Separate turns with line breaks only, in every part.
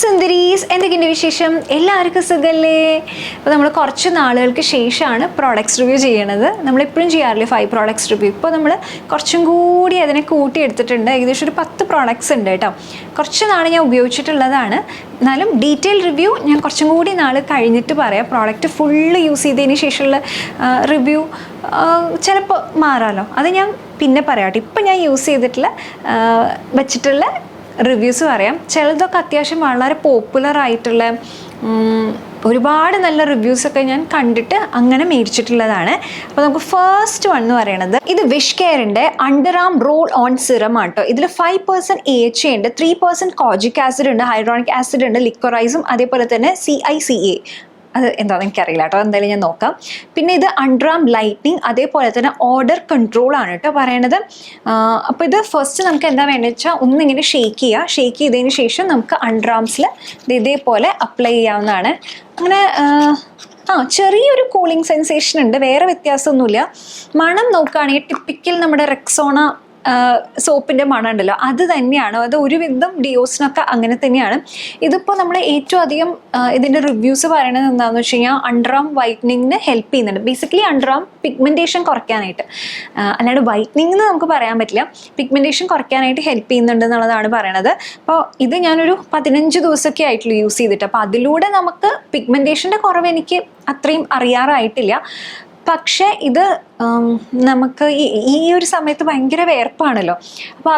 സുന്ദരീസ്, എന്തൊക്കെയുണ്ട് വിശേഷം? എല്ലാവർക്കും സുഖല്ലേ? അപ്പോൾ നമ്മൾ കുറച്ച് നാളുകൾക്ക് ശേഷമാണ് പ്രോഡക്ട്സ് റിവ്യൂ ചെയ്യണത്. നമ്മളെപ്പോഴും ചെയ്യാറില്ലേ 5 പ്രോഡക്ട്സ് റിവ്യൂ. ഇപ്പോൾ നമ്മൾ കുറച്ചും കൂടി അതിനെ കൂട്ടിയെടുത്തിട്ടുണ്ട്. ഏകദേശം ഒരു 10 പ്രോഡക്ട്സ് ഉണ്ട് കേട്ടോ. കുറച്ച് നാൾ ഞാൻ ഉപയോഗിച്ചിട്ടുള്ളതാണ്. എന്നാലും ഡീറ്റെയിൽ റിവ്യൂ ഞാൻ കുറച്ചും കൂടി നാൾ കഴിഞ്ഞിട്ട് പറയാം. പ്രോഡക്റ്റ് ഫുള്ള് യൂസ് ചെയ്തതിന് ശേഷമുള്ള റിവ്യൂ ചിലപ്പോൾ മാറാമല്ലോ, അത് ഞാൻ പിന്നെ പറയാം കേട്ടോ. ഇപ്പം ഞാൻ യൂസ് ചെയ്തിട്ടുള്ള വെച്ചിട്ടുള്ള റിവ്യൂസ് പറയാം. ചിലതൊക്കെ അത്യാവശ്യം വളരെ പോപ്പുലർ ആയിട്ടുള്ള ഒരുപാട് നല്ല റിവ്യൂസൊക്കെ ഞാൻ കണ്ടിട്ട് അങ്ങനെ മേടിച്ചിട്ടുള്ളതാണ്. അപ്പോൾ നമുക്ക് ഫസ്റ്റ് വൺ എന്ന് പറയുന്നത് ഇത് വിഷ് കെയറിൻ്റെ under arm roll on serum ആണ് കേട്ടോ. ഇതിൽ 5% AHA ഉണ്ട്, 3% കോജിക് ആസിഡ് ഉണ്ട്, ഹൈഡ്രോണിക് ആസിഡ് ഉണ്ട്, ലിക്വറൈസും അതേപോലെ തന്നെ CICA. അത് എന്താണെന്ന് എനിക്കറിയില്ല കേട്ടോ, എന്തായാലും ഞാൻ നോക്കാം. പിന്നെ ഇത് അണ്ടർ ആം ലൈറ്റിനിങ് അതേപോലെ തന്നെ ഓർഡർ കൺട്രോൾ ആണ് കേട്ടോ പറയണത്. അപ്പോൾ ഇത് ഫസ്റ്റ് നമുക്ക് എന്താ വേണ്ടത് വെച്ചാൽ ഒന്നിങ്ങനെ ഷേക്ക് ചെയ്തതിന് ശേഷം നമുക്ക് അണ്ടർ ആംസിൽ ഇതേപോലെ അപ്ലൈ ചെയ്യാവുന്നതാണ്. അങ്ങനെ ചെറിയൊരു കൂളിംഗ് സെൻസേഷൻ ഉണ്ട്, വേറെ വ്യത്യാസമൊന്നുമില്ല. മണം നോക്കുകയാണെങ്കിൽ ടിപ്പിക്കൽ നമ്മുടെ റെക്സോണ സോപ്പിൻ്റെ മണം ഉണ്ടല്ലോ, അത് തന്നെയാണ്. അത് ഒരുവിധം ഡിയോസിനൊക്കെ അങ്ങനെ തന്നെയാണ്. ഇതിപ്പോൾ നമ്മൾ ഏറ്റവും അധികം ഇതിൻ്റെ റിവ്യൂസ് പറയണത് എന്താണെന്ന് വെച്ച് കഴിഞ്ഞാൽ അണ്ടർ ആം വൈറ്റനിങ്ങിന് ഹെൽപ്പ് ചെയ്യുന്നുണ്ട്. ബേസിക്കലി അണ്ടർ ആം പിഗ്മെൻറ്റേഷൻ കുറയ്ക്കാനായിട്ട്, അല്ലാണ്ട് വൈറ്റനിങ് എന്ന് നമുക്ക് പറയാൻ പറ്റില്ല, പിഗ്മെൻറ്റേഷൻ കുറയ്ക്കാനായിട്ട് ഹെൽപ്പ് ചെയ്യുന്നുണ്ട് എന്നുള്ളതാണ് പറയണത്. അപ്പോൾ ഇത് ഞാനൊരു 15 ദിവസമൊക്കെ ആയിട്ടുള്ളൂ യൂസ് ചെയ്തിട്ട്. അപ്പോൾ അതിലൂടെ നമുക്ക് പിഗ്മെൻറ്റേഷൻ്റെ കുറവ് എനിക്ക് അത്രയും അറിയാറായിട്ടില്ല. പക്ഷേ ഇത് നമുക്ക് ഈ ഒരു സമയത്ത് ഭയങ്കര വേർപ്പാണല്ലോ, അപ്പോൾ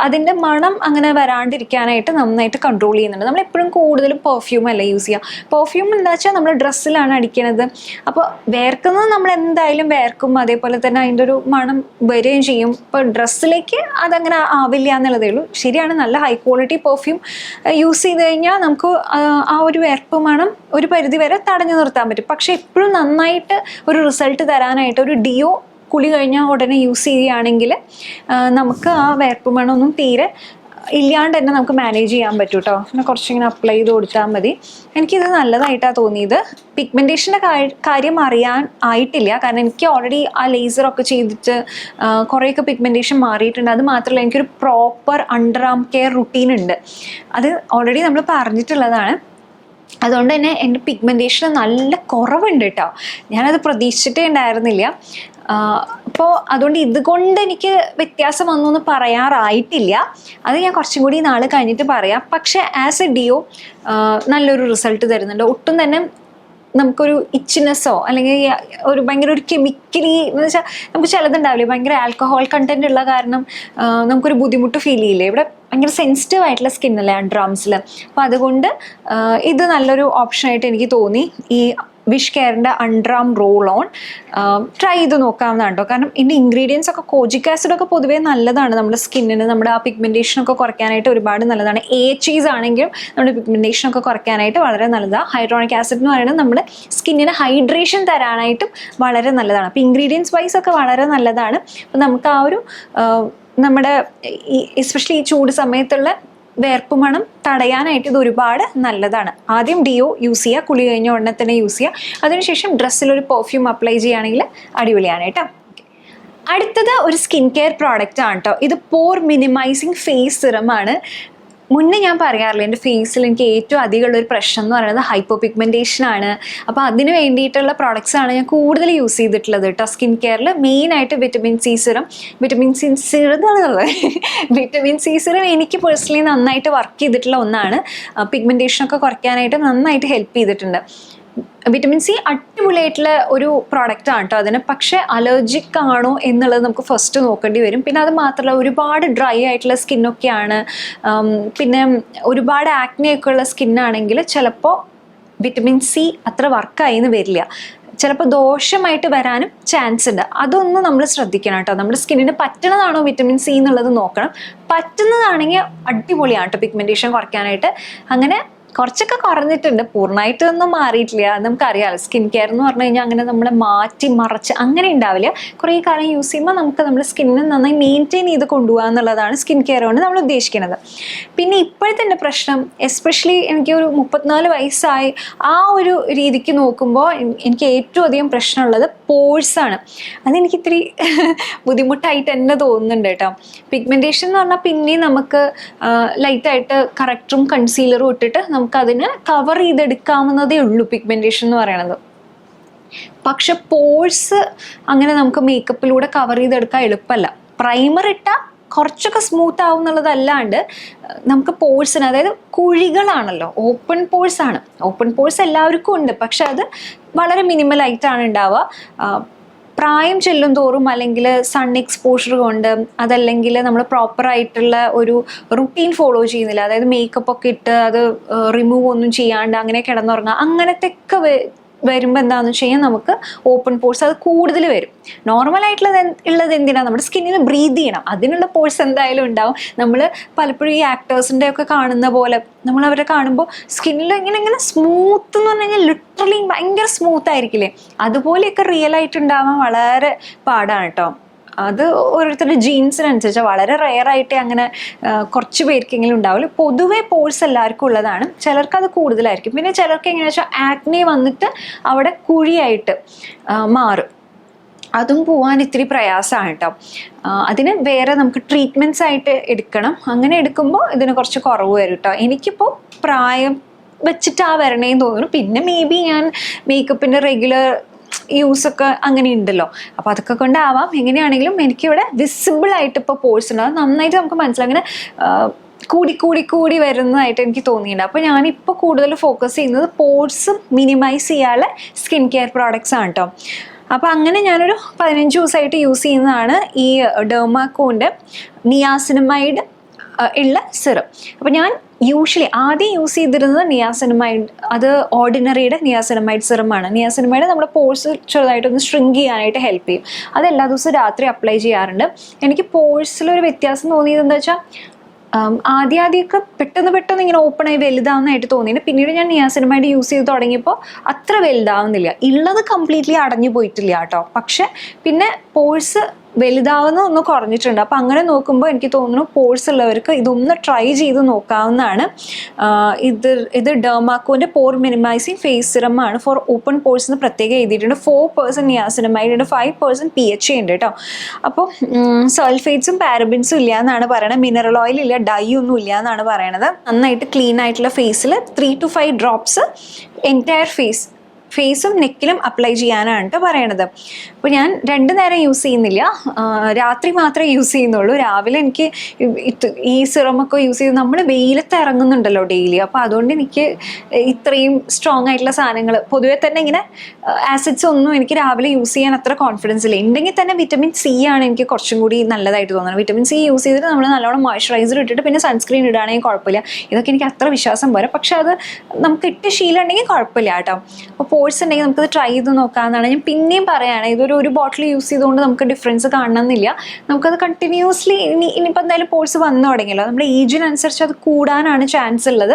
അതിൻ്റെ മണം അങ്ങനെ വരാണ്ടിരിക്കാനായിട്ട് നന്നായിട്ട് കൺട്രോൾ ചെയ്യുന്നുണ്ട്. നമ്മളെപ്പോഴും കൂടുതലും പെർഫ്യൂം അല്ല യൂസ് ചെയ്യുക. പെർഫ്യൂം എന്താ വെച്ചാൽ നമ്മൾ ഡ്രസ്സിലാണ് അടിക്കണത്, അപ്പോൾ വേർക്കുന്നത് നമ്മൾ എന്തായാലും വേർക്കും, അതേപോലെ തന്നെ അതിൻ്റെ ഒരു മണം വരികയും ചെയ്യും. ഇപ്പോൾ ഡ്രസ്സിലേക്ക് അതങ്ങനെ ആവില്ല എന്നുള്ളതേ ഉള്ളൂ. ശരിയാണ്, നല്ല ഹൈ ക്വാളിറ്റി പെർഫ്യൂം യൂസ് ചെയ്ത് കഴിഞ്ഞാൽ നമുക്ക് ആ ഒരു വേർപ്പ് മണം ഒരു പരിധി വരെ തടഞ്ഞു നിർത്താൻ പറ്റും. പക്ഷേ എപ്പോഴും നന്നായിട്ട് ഒരു റിസൾട്ട് തരാനായിട്ട് ഒരു ഡിയോ കുളി കഴിഞ്ഞാൽ ഉടനെ യൂസ് ചെയ്യുകയാണെങ്കിൽ നമുക്ക് ആ വേർപ്പ് മണമൊന്നും തീരെ ഇല്ലാണ്ട് തന്നെ നമുക്ക് മാനേജ് ചെയ്യാൻ പറ്റും കേട്ടോ. പിന്നെ കുറച്ചിങ്ങനെ അപ്ലൈ ചെയ്ത് കൊടുത്താൽ മതി. എനിക്കിത് നല്ലതായിട്ടാണ് തോന്നിയത്. പിഗ്മെൻറ്റേഷൻ്റെ കാര്യം അറിയാൻ ആയിട്ടില്ല, കാരണം എനിക്ക് ഓൾറെഡി ആ ലേസറൊക്കെ ചെയ്തിട്ട് കുറേയൊക്കെ പിഗ്മെൻറ്റേഷൻ മാറിയിട്ടുണ്ട്. അത് മാത്രമല്ല, എനിക്കൊരു proper under arm care routine ഉണ്ട്. അത് ഓൾറെഡി നമ്മൾ പറഞ്ഞിട്ടുള്ളതാണ്. അതുകൊണ്ട് തന്നെ എൻ്റെ പിഗ്മെൻറ്റേഷൻ നല്ല കുറവുണ്ട് കേട്ടോ. ഞാനത് പ്രതീക്ഷിച്ചിട്ടേ ഉണ്ടായിരുന്നില്ല. അപ്പോൾ അതുകൊണ്ട് ഇതുകൊണ്ട് എനിക്ക് വ്യത്യാസം വന്നു എന്ന് പറയാറായിട്ടില്ല. അത് ഞാൻ കുറച്ചും കൂടി നാൾ കഴിഞ്ഞിട്ട് പറയാം. പക്ഷേ ആസ് എ ഡിയോ നല്ലൊരു റിസൾട്ട് തരുന്നുണ്ട്. ഒട്ടും തന്നെ നമുക്കൊരു ഇച്ചിനെസ്സോ അല്ലെങ്കിൽ ഒരു ഭയങ്കര ഒരു കെമിക്കലി എന്ന് വെച്ചാൽ നമുക്ക് ചിലതുണ്ടാവില്ലേ, ഭയങ്കര ആൽക്കഹോൾ കണ്ടന്റ് ഉള്ള കാരണം നമുക്കൊരു ബുദ്ധിമുട്ട് ഫീൽ ചെയ്യില്ലേ. ഇവിടെ ഭയങ്കര സെൻസിറ്റീവ് ആയിട്ടുള്ള സ്കിന്നല്ലേ അണ്ടർ ആംസിൽ. അപ്പോൾ അതുകൊണ്ട് ഇത് നല്ലൊരു ഓപ്ഷനായിട്ട് എനിക്ക് തോന്നി. ഈ വിഷ് കെയറിൻ്റെ under arm roll on try ചെയ്ത് നോക്കാവുന്നതാണ് കേട്ടോ. കാരണം ഇതിൻ്റെ ഇൻഗ്രീഡിയൻസ് ഒക്കെ കോജിക് ആസിഡൊക്കെ പൊതുവേ നല്ലതാണ് നമ്മുടെ സ്കിന്നിന്, നമ്മുടെ ആ പിഗ്മെൻറ്റേഷനൊക്കെ കുറയ്ക്കാനായിട്ട് ഒരുപാട് നല്ലതാണ്. AHAs ആണെങ്കിലും നമ്മുടെ പിഗ്മെൻറ്റേഷനൊക്കെ കുറയ്ക്കാനായിട്ട് വളരെ നല്ലതാണ്. ഹൈഡ്രോണിക് ആസിഡ് എന്ന് പറയുന്നത് നമ്മുടെ സ്കിന്നിന് ഹൈഡ്രേഷൻ തരാനായിട്ടും വളരെ നല്ലതാണ്. അപ്പോൾ ഇൻഗ്രീഡിയൻസ് വൈസ് ഒക്കെ വളരെ നല്ലതാണ്. അപ്പോൾ നമുക്ക് ആ ഒരു നമ്മുടെ എസ്പെഷ്യലി ഈ ചൂട് സമയത്തുള്ള വേർപ്പ് മണം തടയാനായിട്ട് ഇത് ഒരുപാട് നല്ലതാണ്. ആദ്യം ഡിയോ യൂസ് ചെയ്യുക, കുളി കഴിഞ്ഞ ഉടനെ തന്നെ യൂസ് ചെയ്യുക. അതിനുശേഷം ഡ്രസ്സിലൊരു പെർഫ്യൂം അപ്ലൈ ചെയ്യുകയാണെങ്കിൽ അടിപൊളിയാണ് കേട്ടോ. അടുത്തത് ഒരു സ്കിൻ കെയർ പ്രോഡക്റ്റ് ആണ് കേട്ടോ. ഇത് പോർ മിനിമൈസിങ് ഫേസ് സിറമാണ്. മുന്നേ ഞാൻ പറയാറില്ല, എൻ്റെ ഫേസിൽ എനിക്ക് ഏറ്റവും അധികമുള്ളൊരു പ്രശ്നം എന്ന് പറയുന്നത് ഹൈപ്പോ പിഗ്മെൻറ്റേഷൻ ആണ്. അപ്പോൾ അതിന് വേണ്ടിയിട്ടുള്ള പ്രോഡക്റ്റ്സ് ആണ് ഞാൻ കൂടുതൽ യൂസ് ചെയ്തിട്ടുള്ളത് കേട്ടോ. സ്കിൻ കെയറിൽ മെയിനായിട്ട് വിറ്റമിൻ സി സിറം എനിക്ക് പേഴ്സണലി നന്നായിട്ട് വർക്ക് ചെയ്തിട്ടുള്ള ഒന്നാണ്. പിഗ്മെൻറ്റേഷനൊക്കെ കുറയ്ക്കാനായിട്ട് നന്നായിട്ട് ഹെൽപ്പ് ചെയ്തിട്ടുണ്ട്. വിറ്റമിൻ സി അടിപൊളിയായിട്ടുള്ള ഒരു പ്രോഡക്റ്റ് ആണ് കേട്ടോ അതിന്. പക്ഷേ അലർജിക് ആണോ എന്നുള്ളത് നമുക്ക് ഫസ്റ്റ് നോക്കേണ്ടി വരും. പിന്നെ അത് മാത്രമല്ല, ഒരുപാട് ഡ്രൈ ആയിട്ടുള്ള സ്കിന്നൊക്കെയാണ്, പിന്നെ ഒരുപാട് ആക്നെയൊക്കെ ഉള്ള സ്കിന്നാണെങ്കിൽ ചിലപ്പോൾ വിറ്റമിൻ സി അത്ര വർക്കായി എന്ന് വരില്ല, ചിലപ്പോൾ ദോഷമായിട്ട് വരാനും ചാൻസ് ഉണ്ട്. അതൊന്നും നമ്മൾ ശ്രദ്ധിക്കണം കേട്ടോ. നമ്മുടെ സ്കിന്നിന് പറ്റുന്നതാണോ വിറ്റമിൻ സി എന്നുള്ളത് നോക്കണം. പറ്റുന്നതാണെങ്കിൽ അടിപൊളിയാണ് കേട്ടോ പിഗ്മെൻറ്റേഷൻ കുറയ്ക്കാനായിട്ട്. അങ്ങനെ കുറച്ചൊക്കെ കുറഞ്ഞിട്ടുണ്ട്, പൂർണ്ണമായിട്ടൊന്നും മാറിയിട്ടില്ല. നമുക്കറിയാമല്ലോ സ്കിൻ കെയർ എന്ന് പറഞ്ഞു കഴിഞ്ഞാൽ അങ്ങനെ നമ്മളെ മാറ്റി മറച്ച് അങ്ങനെ ഉണ്ടാവില്ല. കുറേ കാലം യൂസ് ചെയ്യുമ്പോൾ നമുക്ക് നമ്മുടെ സ്കിന്നിനെ നന്നായി മെയിൻറ്റെയിൻ ചെയ്ത് കൊണ്ടുപോകുക എന്നുള്ളതാണ് സ്കിൻ കെയർ കൊണ്ട് നമ്മൾ ഉദ്ദേശിക്കുന്നത്. പിന്നെ ഇപ്പോഴത്തെ എൻ്റെ പ്രശ്നം, എസ്പെഷ്യലി എനിക്ക് ഒരു 34 വയസ്സായി ആ ഒരു രീതിക്ക് നോക്കുമ്പോൾ എനിക്ക് ഏറ്റവും അധികം പ്രശ്നമുള്ളത് പോഴ്സാണ്. അതെനിക്ക് ഇത്തിരി ബുദ്ധിമുട്ടായിട്ട് തന്നെ തോന്നുന്നുണ്ട് കേട്ടോ. പിഗ്മെൻറ്റേഷൻ എന്ന് പറഞ്ഞാൽ പിന്നെയും നമുക്ക് ലൈറ്റായിട്ട് കറക്റ്ററും കൺസീലറും ഇട്ടിട്ട് നമുക്കതിന് കവർ ചെയ്തെടുക്കാവുന്നതേ ഉള്ളൂ പിഗ്മെൻറ്റേഷൻ എന്ന് പറയുന്നത്. പക്ഷെ പോഴ്സ് അങ്ങനെ നമുക്ക് മേക്കപ്പിലൂടെ കവർ ചെയ്തെടുക്കാൻ എളുപ്പമല്ല. പ്രൈമർ ഇട്ടാൽ കുറച്ചൊക്കെ സ്മൂത്ത് ആവും എന്നുള്ളതല്ലാണ്ട് നമുക്ക് പോഴ്സിന്, അതായത് കുഴികളാണല്ലോ, ഓപ്പൺ പോഴ്സ് ആണ്. ഓപ്പൺ പോഴ്സ് എല്ലാവർക്കും ഉണ്ട്, പക്ഷെ അത് വളരെ മിനിമലായിട്ടാണ് ഉണ്ടാവുക. പ്രായം ചെല്ലും തോറും അല്ലെങ്കിൽ സൺ എക്സ്പോഷർ കൊണ്ട്, അതല്ലെങ്കിൽ നമ്മൾ പ്രോപ്പറായിട്ടുള്ള ഒരു റുട്ടീൻ ഫോളോ ചെയ്യുന്നില്ല, അതായത് മേക്കപ്പ് ഒക്കെ ഇട്ട് അത് റിമൂവ് ഒന്നും ചെയ്യാണ്ട് അങ്ങനെ കിടന്നുറങ്ങുക, അങ്ങനത്തെ ഒക്കെ വരുമ്പോൾ എന്താണെന്ന് വെച്ച് കഴിഞ്ഞാൽ നമുക്ക് ഓപ്പൺ പോഴ്സ് അത് കൂടുതൽ വരും. നോർമലായിട്ടുള്ളത് എന്തിനാണ്, നമ്മുടെ സ്കിന്നിന് ബ്രീത്ത് ചെയ്യണം, അതിനുള്ള പോഴ്സ് എന്തായാലും ഉണ്ടാവും. നമ്മൾ പലപ്പോഴും ഈ ആക്ടേഴ്സിൻ്റെ ഒക്കെ കാണുന്ന പോലെ നമ്മൾ അവരെ കാണുമ്പോൾ സ്കിന്നിൽ ഇങ്ങനെ സ്മൂത്ത് എന്ന് പറഞ്ഞു കഴിഞ്ഞാൽ ലിറ്ററലി ഭയങ്കര സ്മൂത്ത് ആയിരിക്കില്ലേ, അതുപോലെയൊക്കെ റിയൽ ആയിട്ട് ഉണ്ടാവാൻ വളരെ പാടാണ് കേട്ടോ. അത് ഓരോരുത്തരുടെ ജീൻസിനനുസരിച്ച് വളരെ റെയറായിട്ട് അങ്ങനെ കുറച്ച് പേർക്കെങ്കിലും ഉണ്ടാവില്ല. പൊതുവേ പോഴ്സ് എല്ലാവർക്കും ഉള്ളതാണ്, ചിലർക്ക് അത് കൂടുതലായിരിക്കും. പിന്നെ ചിലർക്ക് എങ്ങനെയാ വെച്ചാൽ ആക്നെ വന്നിട്ട് അവിടെ കുഴിയായിട്ട് മാറും, അതും പോവാൻ ഇത്തിരി പ്രയാസമാണ് കേട്ടോ. അതിന് വേറെ നമുക്ക് ട്രീറ്റ്മെൻറ്റ്സ് ആയിട്ട് എടുക്കണം. അങ്ങനെ എടുക്കുമ്പോൾ ഇതിന് കുറച്ച് കുറവ് വരും കേട്ടോ. എനിക്കിപ്പോൾ പ്രായം വെച്ചിട്ട് വരണേന്ന് തോന്നുന്നു. പിന്നെ മേ ബി ഞാൻ മേക്കപ്പിൻ്റെ റെഗുലർ യൂസൊക്കെ അങ്ങനെ ഉണ്ടല്ലോ, അപ്പോൾ അതൊക്കെ കൊണ്ടാവാം. എങ്ങനെയാണെങ്കിലും എനിക്കിവിടെ വിസിബിൾ ആയിട്ട് ഇപ്പോൾ പോഴ്സ് ഉണ്ട്, അത് നന്നായിട്ട് നമുക്ക് മനസ്സിലാവും. അങ്ങനെ കൂടി വരുന്നതായിട്ട് എനിക്ക് തോന്നിയിട്ടുണ്ട്. അപ്പോൾ ഞാനിപ്പോൾ കൂടുതൽ ഫോക്കസ് ചെയ്യുന്നത് പോഴ്സ് മിനിമൈസ് ചെയ്യാനുള്ള സ്കിൻ കെയർ പ്രോഡക്റ്റ്സ് ആണ് കേട്ടോ. അപ്പോൾ അങ്ങനെ ഞാനൊരു 15 ദിവസമായിട്ട് യൂസ് ചെയ്യുന്നതാണ് ഈ ഡെർമാക്കോൻ്റെ നിയാസിനമൈഡ് ഉള്ള സിറം. അപ്പോൾ ഞാൻ യൂഷ്വലി ആദ്യം യൂസ് ചെയ്തിരുന്നത് നിയാസിനമൈഡ്, അത് ഓർഡിനറിയുടെ നിയാസിനമൈഡ് സിറമാണ്. നിയാസിനമൈഡ് നമ്മുടെ പോഴ്സ് ചെറുതായിട്ടൊന്ന് ഷ്രിങ്ക് ചെയ്യാനായിട്ട് ഹെൽപ്പ് ചെയ്യും. അത് എല്ലാ ദിവസവും രാത്രി അപ്ലൈ ചെയ്യാറുണ്ട്. എനിക്ക് പോഴ്സിലൊരു വ്യത്യാസം തോന്നിയത് എന്താ വെച്ചാൽ, ആദ്യമൊക്കെ പെട്ടെന്ന് ഇങ്ങനെ ഓപ്പൺ ആയി വലുതാവുന്നതായിട്ട് തോന്നിയിട്ട്, പിന്നീട് ഞാൻ നിയാസിനമൈഡ് യൂസ് ചെയ്ത് തുടങ്ങിയപ്പോൾ അത്ര വലുതാവുന്നില്ല. ഉള്ളത് കംപ്ലീറ്റ്ലി അടഞ്ഞു പോയിട്ടില്ല കേട്ടോ, പക്ഷെ പിന്നെ പോഴ്സ് വലുതാവുന്ന ഒന്ന് കുറഞ്ഞിട്ടുണ്ട്. അപ്പോൾ അങ്ങനെ നോക്കുമ്പോൾ എനിക്ക് തോന്നുന്നു പോഴ്സ് ഉള്ളവർക്ക് ഇതൊന്ന് ട്രൈ ചെയ്ത് നോക്കാവുന്നതാണ്. ഇത് ഡെർമാക്കോൻ്റെ പോർ മിനിമൈസിങ് ഫേസ് സിറമാണ് ഫോർ ഓപ്പൺ പോഴ്സ് എന്ന് പ്രത്യേകം എഴുതിയിട്ടുണ്ട്. 4% നിയാസിനമൈഡ് ഉണ്ട്, 5% PHA ഉണ്ട് കേട്ടോ. അപ്പോൾ സൾഫേറ്റ്സും പാരബിൻസും ഇല്ല എന്നാണ് പറയണത്, മിനറൽ ഓയിൽ ഇല്ല, ഡൈ ഒന്നും ഇല്ല എന്നാണ് പറയണത്. നന്നായിട്ട് ക്ലീൻ ആയിട്ടുള്ള ഫേസിൽ 3 to 5 ഡ്രോപ്സ് എൻറ്റയർ ഫേസും നെക്കിലും അപ്ലൈ ചെയ്യാനാണ് കേട്ടോ പറയണത്. അപ്പോൾ ഞാൻ 2 നേരം യൂസ് ചെയ്യുന്നില്ല, രാത്രി മാത്രമേ യൂസ് ചെയ്യുന്നുള്ളൂ. രാവിലെ എനിക്ക് ഈ സിറമൊക്കെ യൂസ് ചെയ്ത് നമ്മൾ വെയിലത്ത് ഇറങ്ങുന്നുണ്ടല്ലോ ഡെയിലി, അപ്പോൾ അതുകൊണ്ട് എനിക്ക് ഇത്രയും സ്ട്രോങ് ആയിട്ടുള്ള സാധനങ്ങൾ പൊതുവേ തന്നെ ഇങ്ങനെ ആസിഡ്സ് ഒന്നും എനിക്ക് രാവിലെ യൂസ് ചെയ്യാൻ അത്ര കോൺഫിഡൻസ് ഇല്ല. ഉണ്ടെങ്കിൽ തന്നെ വിറ്റമിൻ സി ആണ് എനിക്ക് കുറച്ചും കൂടി നല്ലതായിട്ട് തോന്നുന്നത്. വിറ്റമിൻ സി യൂസ് ചെയ്തിട്ട് നമ്മൾ നല്ലോണം മോയ്സ്ചറൈസർ ഇട്ടിട്ട് പിന്നെ സൺസ്ക്രീൻ ഇടുകയാണെങ്കിൽ കുഴപ്പമില്ല. ഇതൊക്കെ എനിക്ക് അത്ര വിശ്വാസം പോരാ, പക്ഷെ അത് നമുക്ക് ഇട്ട് ശീലം ഉണ്ടെങ്കിൽ കുഴപ്പമില്ല കേട്ടോ. അപ്പോൾ പോഴ്സ് ഉണ്ടെങ്കിൽ നമുക്കത് ട്രൈ ചെയ്ത് നോക്കാമെന്നാണ് ഞാൻ പിന്നെയും പറയുകയാണ്. ഇതൊരു ബോട്ടിൽ യൂസ് ചെയ്തുകൊണ്ട് നമുക്ക് ഡിഫറൻസ് കാണണമെന്നില്ല. നമുക്കത് കണ്ടിന്യൂസ്ലി ഇനിയിപ്പോൾ എന്തായാലും പോഴ്സ് വന്നു തുടങ്ങിയല്ലോ, നമ്മുടെ ഏജിനനുസരിച്ച് അത് കൂടാനാണ് ചാൻസ് ഉള്ളത്.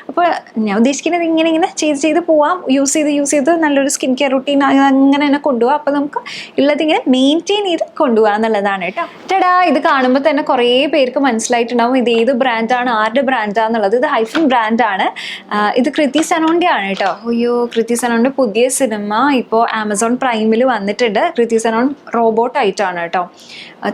അപ്പോൾ ഞാൻ ഉദ്ദേശിക്കുന്നത് ഇങ്ങനെ ചെയ്ത് പോവാം, യൂസ് ചെയ്ത് നല്ലൊരു സ്കിൻ കെയർ റുട്ടീൻ അങ്ങനെ തന്നെ കൊണ്ടുപോകാം. അപ്പോൾ നമുക്ക് ഉള്ളതിങ്ങനെ മെയിൻറ്റെയിൻ ചെയ്ത് കൊണ്ടുപോകാം എന്നുള്ളതാണ് കേട്ടോ. ചേട്ടാ ഇത് കാണുമ്പോൾ തന്നെ കുറേ പേർക്ക് മനസ്സിലായിട്ടുണ്ടാവും ഇത് ഏത് ബ്രാൻഡാണ്, ആരുടെ ബ്രാൻഡാന്നുള്ളത്. ഇത് ഹൈഫൻ ബ്രാൻഡാണ്. ഇത് കൃതി സനോൻ്റെ ആണ് കേട്ടോ. അയ്യോ, കൃതി സനോൻ്റെ പുതിയ സിനിമ ഇപ്പോൾ ആമസോൺ പ്രൈമിൽ വന്നിട്ടുണ്ട്. കൃതി സനോൺ റോബോട്ടായിട്ടാണ് കേട്ടോ.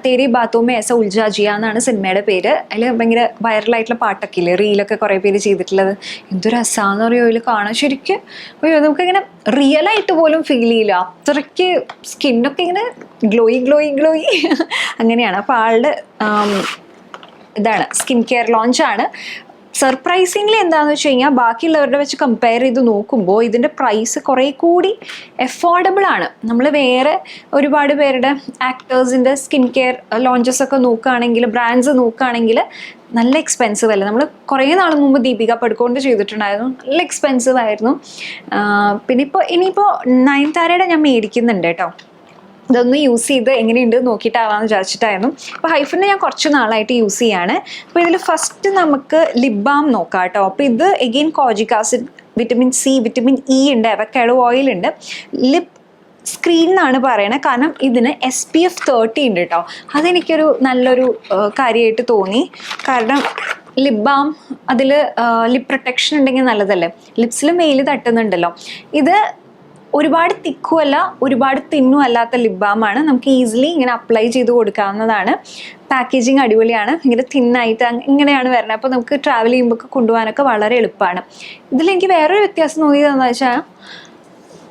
തേരി ബാത്തോമേ എസ ഉൽജാ ജിയ എന്നാണ് സിനിമയുടെ പേര്. അതിൽ ഭയങ്കര വൈറലായിട്ടുള്ള പാട്ടൊക്കെ ഇല്ലേ, റീലൊക്കെ കുറേ പേര് ചെയ്തിട്ടുള്ളത്. എന്തൊരു രസമാണെന്ന് പറയുമോ ഇതിൽ കാണാൻ. ശരിക്കും അയ്യോ നമുക്കിങ്ങനെ റിയലായിട്ട് പോലും ഫീൽ ചെയ്യില്ല, അത്രയ്ക്ക് സ്കിന്നൊക്കെ ഇങ്ങനെ ഗ്ലോയി അങ്ങനെയാണ്. അപ്പോൾ ആളുടെ ഇതാണ് സ്കിൻ കെയർ ലോഞ്ചാണ്. സർപ്രൈസിംഗ്ലി എന്താണെന്ന് വെച്ച് കഴിഞ്ഞാൽ ബാക്കിയുള്ളവരുടെ വെച്ച് കമ്പയർ ചെയ്ത് നോക്കുമ്പോൾ ഇതിൻ്റെ പ്രൈസ് കുറേ കൂടി എഫോർഡബിൾ ആണ്. നമ്മൾ വേറെ ഒരുപാട് പേരുടെ ആക്ടേഴ്സിൻ്റെ സ്കിൻ കെയർ ലോഞ്ചസ് ഒക്കെ നോക്കുകയാണെങ്കിൽ, ബ്രാൻഡ്സ് നോക്കുകയാണെങ്കിൽ നല്ല എക്സ്പെൻസീവ് അല്ല. നമ്മൾ കുറേ നാൾ മുമ്പ് ദീപിക പടുക്കോണ്ട് ചെയ്തിട്ടുണ്ടായിരുന്നു, നല്ല എക്സ്പെൻസീവ് ആയിരുന്നു. പിന്നെ ഇനിയിപ്പോൾ നയൻതാരയുടെ ഞാൻ മേടിക്കുന്നുണ്ട് കേട്ടോ. ഇതൊന്ന് യൂസ് ചെയ്ത് എങ്ങനെയുണ്ട് നോക്കിയിട്ടാവാന്ന് വിചാരിച്ചിട്ടായിരുന്നു. അപ്പോൾ ഹൈഫിൻ്റെ ഞാൻ കുറച്ച് നാളായിട്ട് യൂസ് ചെയ്യാണ്. അപ്പോൾ ഇതിൽ ഫസ്റ്റ് നമുക്ക് ലിപ് ബാം നോക്കാം കേട്ടോ. അപ്പോൾ ഇത് again കോജിക് acid, vitamin C, vitamin E ഉണ്ട്, അവക്കാഡോ ഓയിൽ ഉണ്ട്. ലിപ് സ്ക്രീൻ എന്നാണ് പറയണത്, കാരണം ഇതിന് SPF 30 ഉണ്ട് കേട്ടോ. അതെനിക്കൊരു നല്ലൊരു കാര്യമായിട്ട് തോന്നി. കാരണം ലിപ് ബാം അതിൽ ലിപ് പ്രൊട്ടക്ഷൻ ഉണ്ടെങ്കിൽ നല്ലതല്ലേ. ലിപ്സിൽ മെയിൽ തട്ടുന്നുണ്ടല്ലോ. ഇത് ഒരുപാട് തിക്കുമല്ല ഒരുപാട് തിന്നും അല്ലാത്ത ലിപ് ബാമാണ്. നമുക്ക് ഈസിലി ഇങ്ങനെ അപ്ലൈ ചെയ്ത് കൊടുക്കാവുന്നതാണ്. പാക്കേജിങ് അടിപൊളിയാണ്. ഇങ്ങനെ തിന്നായിട്ട് ഇങ്ങനെയാണ് വരുന്നത്. അപ്പോൾ നമുക്ക് ട്രാവൽ ചെയ്യുമ്പോൾ കൊണ്ടുപോകാനൊക്കെ വളരെ എളുപ്പമാണ്. ഇതിലെനിക്ക് വേറൊരു വ്യത്യാസം തോന്നിയതെന്ന് വെച്ചാൽ